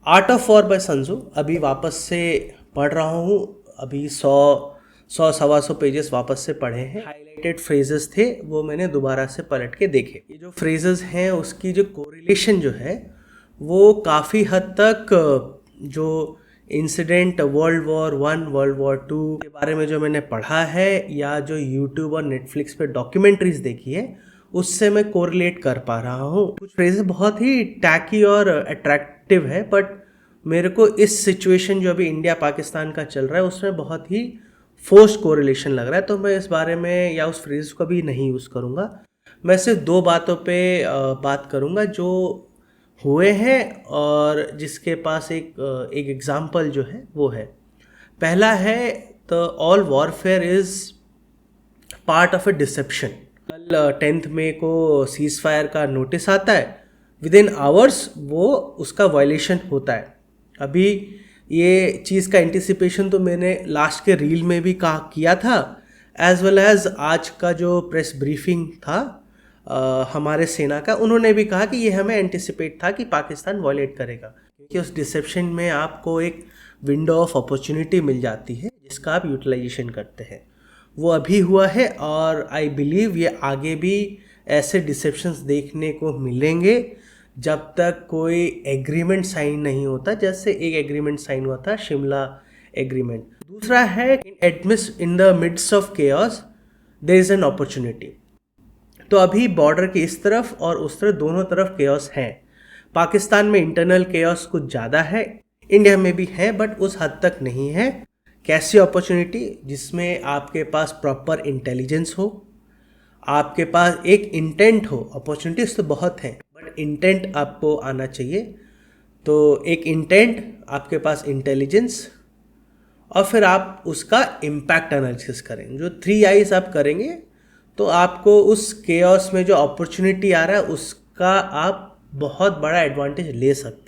Art of war bye सन त्जू अभी वापस से पढ़ रहा हूँ। अभी 100 सवा 100 पेजेस वापस से पढ़े हैं। हाईलाइटेड फ्रेजेस थे वो मैंने दोबारा से पलट के देखे। ये जो फ्रेजेस हैं उसकी जो कोरिलेशन जो है वो काफ़ी हद तक जो incident world war 1 world war 2 के बारे में जो मैंने पढ़ा है या जो यूट्यूब और नेटफ्लिक्स पे डॉक्यूमेंट्रीज देखी है उससे मैं कोरिलेट कर पा रहा हूँ। कुछ फ्रेजेस बहुत ही टैकी और अट्रैक्टिव है, बट मेरे को इस सिचुएशन जो अभी इंडिया पाकिस्तान का चल रहा है उसमें बहुत ही फोर्स्ड कोरिलेशन लग रहा है, तो मैं इस बारे में या उस फ्रेज को भी नहीं यूज़ करूँगा। मैं सिर्फ दो बातों पे बात करूँगा जो हुए हैं और जिसके पास एक एग्जाम्पल जो है वो है। पहला है the all warfare is part of a deception. कल 10th मई को सीज फायर का नोटिस आता है, विद इन आवर्स वो उसका वायलेशन होता है। अभी ये चीज़ का एंटिसिपेशन तो मैंने लास्ट के रील में भी किया था, एज वेल एज आज का जो प्रेस ब्रीफिंग था हमारे सेना का, उन्होंने भी कहा कि ये हमें एंटिसिपेट था कि पाकिस्तान वायलेट करेगा, क्योंकि उस डिसेप्शन में आपको एक विंडो ऑफ अपॉर्चुनिटी मिल जाती है जिसका आप यूटिलाइजेशन करते हैं। वो अभी हुआ है और आई बिलीव ये आगे भी ऐसे डिसेप्शंस देखने को मिलेंगे जब तक कोई एग्रीमेंट साइन नहीं होता, जैसे एक एग्रीमेंट साइन हुआ था शिमला एग्रीमेंट। दूसरा है in the midst of chaos there is an opportunity. तो अभी बॉर्डर के इस तरफ और उस तरफ दोनों तरफ केओस है। पाकिस्तान में इंटरनल केओस कुछ ज़्यादा है, इंडिया में भी है बट उस हद तक नहीं है। कैसी अपॉर्चुनिटी? जिसमें आपके पास प्रॉपर इंटेलिजेंस हो, आपके पास एक इंटेंट हो। अपॉर्चुनिटीज तो बहुत हैं बट इंटेंट आपको आना चाहिए। तो एक इंटेंट, आपके पास इंटेलिजेंस, और फिर आप उसका इम्पैक्ट एनालिसिस करें। जो 3 आईज आप करेंगे तो आपको उस केओस में जो अपॉर्चुनिटी आ रहा है उसका आप बहुत बड़ा एडवांटेज ले सकते हैं।